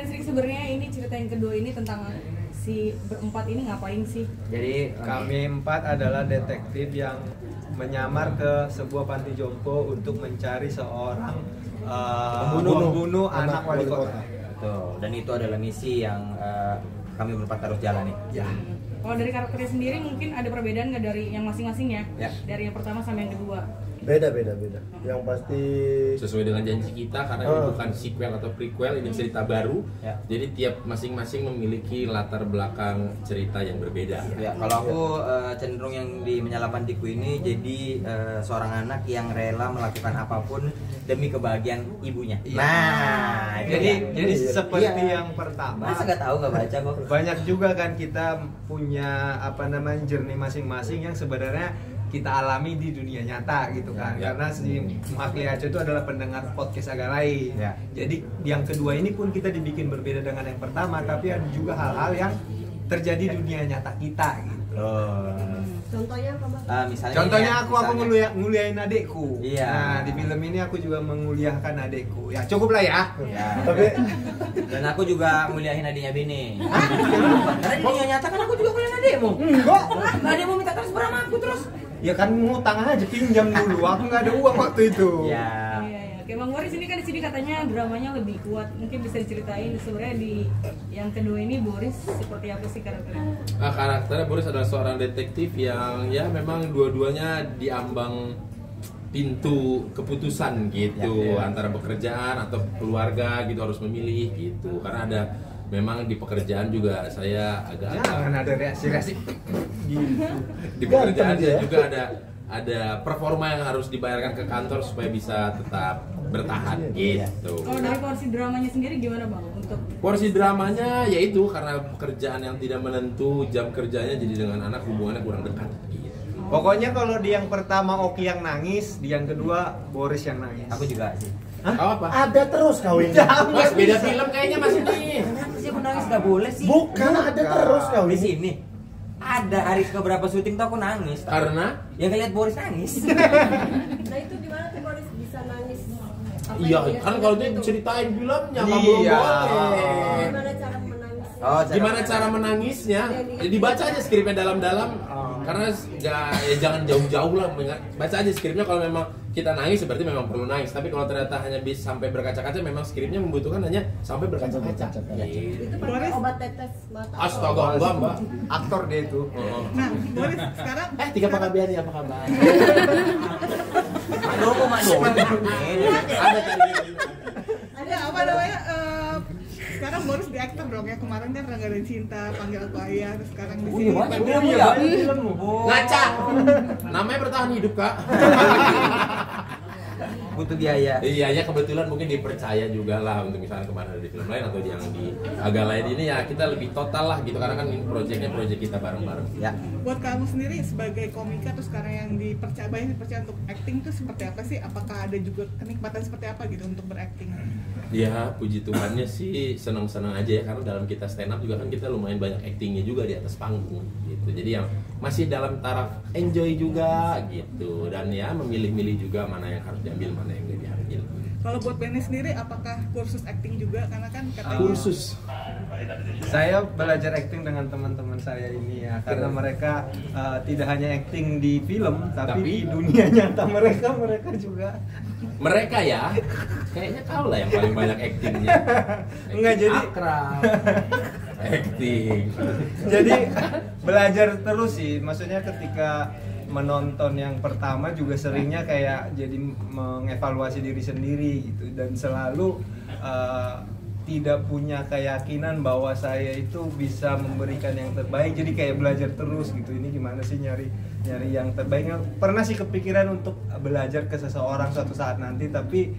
ceritain sedikit sebenarnya ini cerita yang kedua ini tentang si berempat ini ngapain sih? Jadi kami empat adalah detektif yang menyamar ke sebuah panti jompo untuk mencari seorang pembunuh anak wali kota. Betul. Dan itu adalah misi yang kami berempat harus jalani. Ya. Kalau dari karakternya sendiri mungkin ada perbedaan nggak dari yang masing-masing ya? Ya. Dari yang pertama sama yang kedua. Beda. Yang pasti Sesuai dengan janji kita karena ini bukan sequel atau prequel, ini cerita baru. Ya. Jadi tiap masing-masing memiliki latar belakang cerita yang berbeda. Ya, kalau aku cenderung yang di Menyalapantiku ini jadi seorang anak yang rela melakukan apapun demi kebahagiaan ibunya. Iya. Nah, itu Jadi dia. seperti Iya. yang pertama. Masa nggak tahu nggak baca kok? Banyak juga kan kita punya journey masing-masing yang sebenarnya kita alami di dunia nyata gitu kan. Ya. Karena si Makli Aco itu adalah pendengar podcast agak lain. Ya. Jadi yang kedua ini pun kita dibikin berbeda dengan yang pertama, tapi ada juga hal-hal yang terjadi di dunia nyata kita gitu. Contohnya apa, Bang? Contohnya ya, aku misalnya. nguliahin adekku. Iya. Nah, di film ini aku juga menguliahkan adekku. Ya, cukup lah ya. Ya. tapi Dan aku juga muliahin adiknya Bini. Karena di dunia nyata kan aku juga muliahin adikmu. Enggak. Adikmu minta transfer sama aku terus. Ya kan ngutang aja, pinjam dulu. Aku nggak ada uang waktu itu. Ya. Iya. Oke, Bang Boris ini kan di sini katanya dramanya lebih kuat. Mungkin bisa diceritain sebenarnya di yang kedua ini Boris seperti apa sih karakternya? Karakternya Boris adalah seorang detektif yang ya memang dua-duanya diambang pintu keputusan gitu, Ya. antara pekerjaan atau keluarga gitu, harus memilih gitu. Karena ada memang di pekerjaan juga saya agak Jangan ada reaksi-reaksi. Gitu. di pekerjaan Ganteng dia. saya juga ada performa yang harus dibayarkan ke kantor supaya bisa tetap bertahan gitu. Kalau dari porsi dramanya sendiri gimana Bang? Untuk Porsi dramanya yaitu karena pekerjaan yang tidak menentu, jam kerjanya jadi dengan anak hubungannya kurang dekat gitu. Pokoknya kalau di yang pertama Oki yang nangis, di yang kedua Boris yang nangis. Aku juga sih. Apa? ada terus kawin. Mas beda film kayaknya Mas ini. Kenapa sih aku nangis nggak boleh sih? Bukan ada terus Di kawin. sini ada hari keberapa syuting tuh aku nangis. Karena yang ngeliat Boris nangis. Nah itu gimana tuh Boris bisa nangis? Apa iya yang dia kan kalau dia itu? ceritain filmnya nggak Iya. boleh. Gimana cara menangis? Gimana cara menangisnya? Ya, dibaca aja skripnya dalam-dalam. Karena ya jangan jauh-jauh lah, baca aja skripnya. Kalau memang kita nangis berarti memang perlu nangis. Tapi kalau ternyata hanya bisa sampai berkaca-kaca, memang skripnya membutuhkan hanya sampai berkaca-kaca. Gitu. Itu pakai obat tetes mata. Astaga, enggak mbak. Aktor dia itu. Nah, Boris sekarang Tiga Pak Kabiani, apa kabar? Aduh, kok masuk? Ada tadi. ada apa namanya? Sekarang Boris di aktor dong ya. Kemarin kan Rangga dan Cinta, Panggil Aku Ayah, terus sekarang di sini. Ngaca. Namanya bertahan hidup kak. Butuh biaya. Iya ya, kebetulan mungkin dipercaya juga lah untuk misalnya kemarin ada di film lain atau yang di agak lain ini ya kita lebih total lah gitu karena kan ini proyeknya proyek kita bareng-bareng. Ya. Buat kamu sendiri sebagai komika terus sekarang yang banyak dipercaya untuk acting tuh seperti apa sih? Apakah ada juga kenikmatan seperti apa gitu untuk berakting? Ya puji Tuhannya sih senang-senang aja ya karena dalam kita stand up juga kan kita lumayan banyak actingnya juga di atas panggung gitu. Jadi yang masih dalam taraf enjoy juga gitu dan ya memilih-milih juga mana yang harus diambil mana yang nggak diambil. Kalau buat Benny sendiri apakah kursus acting juga? Karena kan katanya Kursus. Saya belajar acting dengan teman-teman saya ini ya karena mereka tidak hanya acting di film tapi di dunia nyata mereka juga. Mereka ya kayaknya kau lah yang paling banyak actingnya. Enggak, jadi akrab. Acting. Jadi belajar terus sih, maksudnya ketika menonton yang pertama juga seringnya kayak jadi mengevaluasi diri sendiri gitu dan selalu tidak punya keyakinan bahwa saya itu bisa memberikan yang terbaik, jadi kayak belajar terus gitu. Ini gimana sih nyari yang terbaik. Pernah sih kepikiran untuk belajar ke seseorang suatu saat nanti, tapi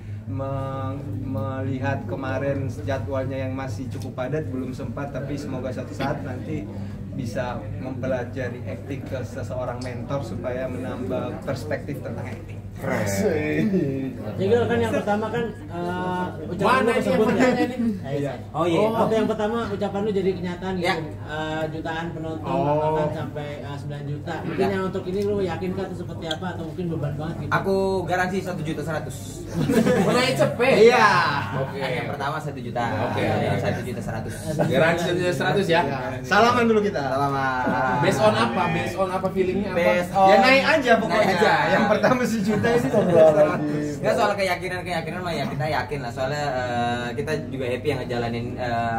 melihat kemarin jadwalnya yang masih cukup padat belum sempat, tapi semoga suatu saat nanti bisa mempelajari acting ke seseorang mentor supaya menambah perspektif tentang acting. Jadi kan yang pertama kan ucapan lu tersebut ya. Oh iya. Waktu yang pertama ucapan lu jadi kenyataan gitu. Ya. Jutaan penonton bahkan sampai 9 juta. Mungkin yang untuk ini lu yakinkah itu seperti apa atau mungkin beban banget gitu? Aku garansi 1.100.000. Mulai cepet. Iya. Oke. Yang pertama 1 juta. Oke. Yang 1.100.000. Garansi 1.100 ya. Salaman dulu kita. Selamat. Based on apa? Based on apa feelingnya apa? Based on Ya naik aja pokoknya. Naik aja. Yang pertama 1 juta itu Nggak, soal keyakinan mah ya kita yakin lah, soalnya kita juga happy yang ngejalanin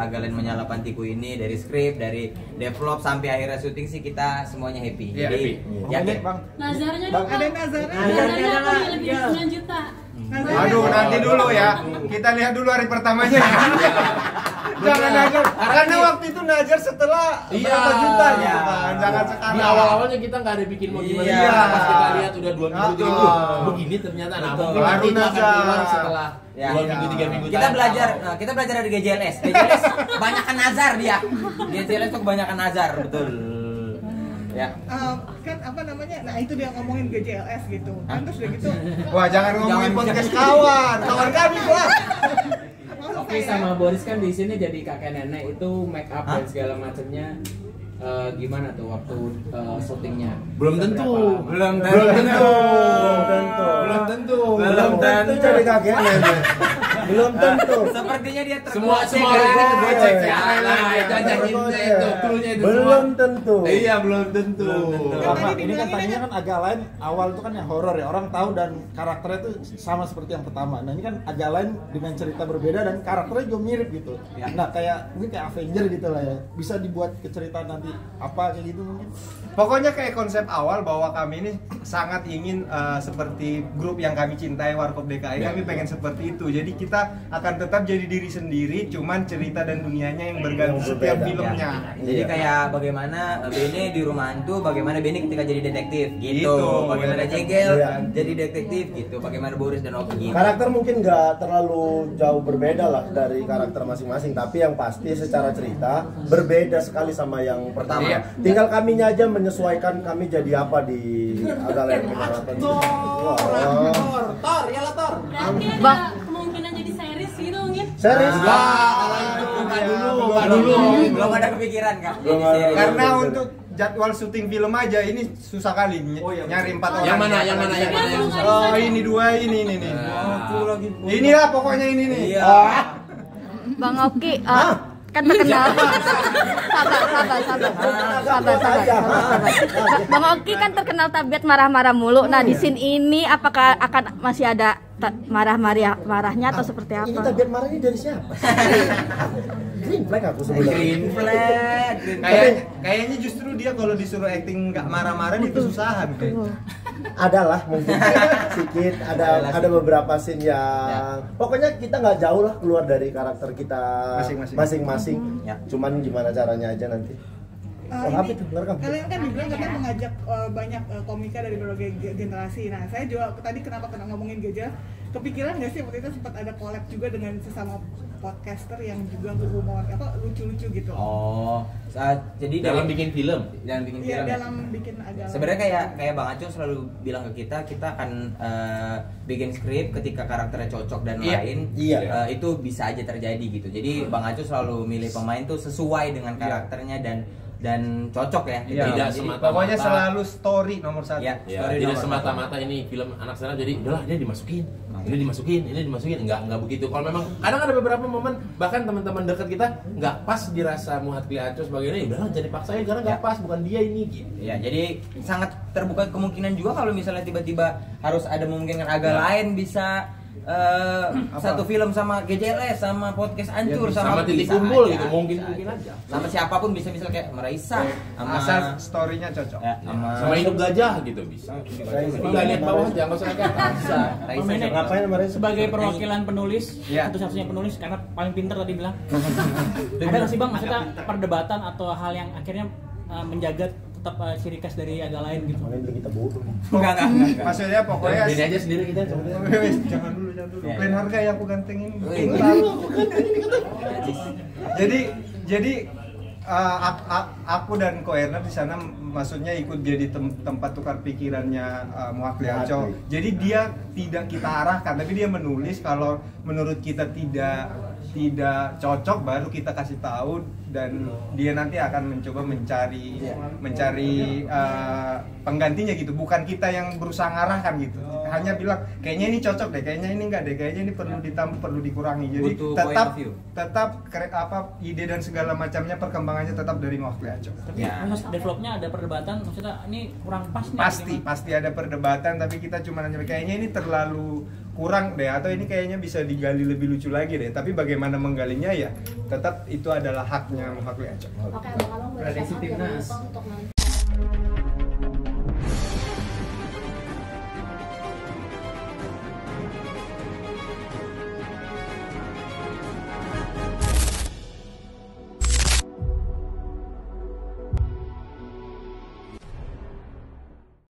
Agalen Menyala Pantiku ini, dari skrip, dari develop sampai akhirnya syuting sih kita semuanya happy. Iya, Jadi happy. yakin. Nazarnya dong, Ada Bang. nazarnya. Nazarnya apa nih, lebih dari 9 juta? Aduh, nanti dulu ya. Kita lihat dulu hari pertamanya. Jangan Najar, karena waktu itu Najar setelah Iya. berapa juta gitu kan. Jangan sekarang. Di awal-awalnya kita nggak ada bikin mau gimana. Iya. Pas kita lihat udah 2 minggu 3 minggu. Begini ternyata. Nah, Betul. mungkin nanti itu akan Baru keluar Nazar. setelah Ya. 2 minggu 3 minggu. Kita belajar, kita belajar dari GJLS. GJLS kebanyakan nazar dia. GJLS tuh kebanyakan nazar, betul. Ya. Kan apa namanya? Nah, itu dia ngomongin GJLS gitu. Kan terus udah gitu. Wah, jangan ngomongin Jangan. podcast kawan. Kawan kami kelas. Oke, sama Boris kan di sini jadi kakek nenek, itu make up dan segala macamnya gimana tuh waktu syutingnya? Belum tentu. Belum Belum tentu. Belum tentu. Belum tentu. jadi kakek nenek. Belum tentu. Sepertinya dia Semua tergocek, orang kan? itu gocek ya. Nah, itu aja hintnya itu, cluenya itu semua. Belum tentu. Iya, belum tentu. Karena ini kan tadinya kan agak lain, awal itu kan yang horor ya, orang tahu dan karakternya itu sama seperti yang pertama. Nah ini kan agak lain dengan cerita berbeda dan karakternya juga mirip gitu. Ya. Nah kayak mungkin kayak Avenger gitu lah ya, bisa dibuat ke cerita nanti apa kayak gitu mungkin. Pokoknya kayak konsep awal bahwa kami ini sangat ingin seperti grup yang kami cintai, Warkop DKI, kami pengen seperti itu. Jadi kita akan tetap jadi diri sendiri, cuman cerita dan dunianya yang berganti setiap filmnya. Jadi kayak bagaimana Bene di rumah hantu, bagaimana Bene ketika jadi detektif gitu. Gitu. Bagaimana Jegel Iya. jadi detektif gitu. Bagaimana Boris dan Oki gitu. Karakter mungkin nggak terlalu jauh berbeda lah dari karakter masing-masing, tapi yang pasti secara cerita berbeda sekali sama yang pertama. Iya. Tinggal kaminya aja menyesuaikan kami jadi apa di Agalen Menyala Pantiku. Tor, ya lah Tor. Berarti ada kemungkinan jadi series gitu mungkin? Serius? Enggak, kalau itu enggak dulu. Belum ada kepikiran kan? Belum Jadi ada. series. Karena untuk jadwal syuting film aja ini susah kali nyari 4 orang. Yang mana, yang mana, yang mana, yang susah? Oh, ini 2 ini nih. Inilah pokoknya ini nih. Iya. Bang Oki, kan terkenal. Sabar. Bang Oki kan terkenal tabiat marah-marah mulu. Nah di scene ini apakah akan masih ada marahnya atau seperti Ini apa? tabiat marahnya dari siapa? Green flag aku sebenarnya. Green flag. Kayaknya justru dia kalau disuruh acting nggak marah-marah dia kesusahan. Adalah mungkin sedikit ada beberapa scene yang pokoknya kita nggak jauh lah keluar dari karakter kita masing-masing. Ya. Cuman gimana caranya aja nanti. Apa itu? Ngerekam? Kalian kan dibilang katanya mengajak banyak komika dari berbagai generasi. Nah, saya juga tadi kenapa ngomongin Gajah, kepikiran nggak sih waktu itu sempat ada collab juga dengan sesama podcaster yang juga berhumor, lucu-lucu gitu. Oh, jadi Dalam bikin film. dalam bikin Iya, film. dalam bikin agak. Sebenarnya kayak Bang Aco selalu bilang ke kita akan bikin skrip ketika karakternya cocok dan lain. Iya. Itu bisa aja terjadi gitu. Jadi Bang Aco selalu milih pemain tuh sesuai dengan karakternya dan cocok ya. Iya. Tidak Jadi, semata-mata. Pokoknya selalu story nomor 1. Ya, Ya, story tidak nomor semata-mata ini film anak sana jadi udahlah dia dimasukin. Ini dimasukin. Enggak begitu. Kalau memang kadang ada beberapa momen bahkan teman-teman dekat kita nggak pas dirasa Muhat Kliaco sebagai ini, udahlah jadi paksain karena nggak pas, bukan dia ini gitu. Ya, jadi sangat terbuka kemungkinan juga kalau misalnya tiba-tiba harus ada memungkinkan agak lain bisa satu film sama GJLS, sama podcast hancur, sama titik bisa kumpul aja, gitu, mungkin bisa aja. sama siapapun bisa misal kayak Meraisa sama Asal story-nya cocok. ya, Sama hidup gajah gitu bisa. Tinggal lihat bawah aja, nggak usah lihat atas. Raisa, Raisa Menek. juga. Ngapain kemarin Sebagai perwakilan penulis, Iya. satu-satunya penulis karena paling pintar tadi bilang. Ada nggak sih Bang maksudnya perdebatan atau hal yang akhirnya menjaga tetap ciri khas dari agak lain gitu? Makanya beli kita bodoh. Enggak. Maksudnya pokoknya Ini aja sendiri kita coba. jangan dulu. Ya, Plan ya. harga yang aku ganteng ini. Wih. Jadi aku dan Ko Erna di sana maksudnya ikut jadi tempat tukar pikirannya Muhat Kliaco. Jadi dia tidak kita arahkan, tapi dia menulis kalau menurut kita tidak tidak cocok baru kita kasih tahu, dan dia nanti akan mencoba mencari penggantinya gitu. Bukan kita yang berusaha ngarahkan gitu, hanya bilang kayaknya ini cocok deh, kayaknya ini enggak deh, kayaknya ini perlu ditambah, perlu dikurangi. Jadi tetap ide dan segala macamnya, perkembangannya tetap dari Mewakili Aco. Tapi proses developnya ada perdebatan, maksudnya ini kurang pas nih. Pasti ada perdebatan, tapi kita cuma nanya kayaknya ini terlalu kurang deh, atau ini kayaknya bisa digali lebih lucu lagi deh. Tapi bagaimana menggalinya ya tetap itu adalah haknya Mewakili Aco. Oke, Abang boleh Prediksi timnas. untuk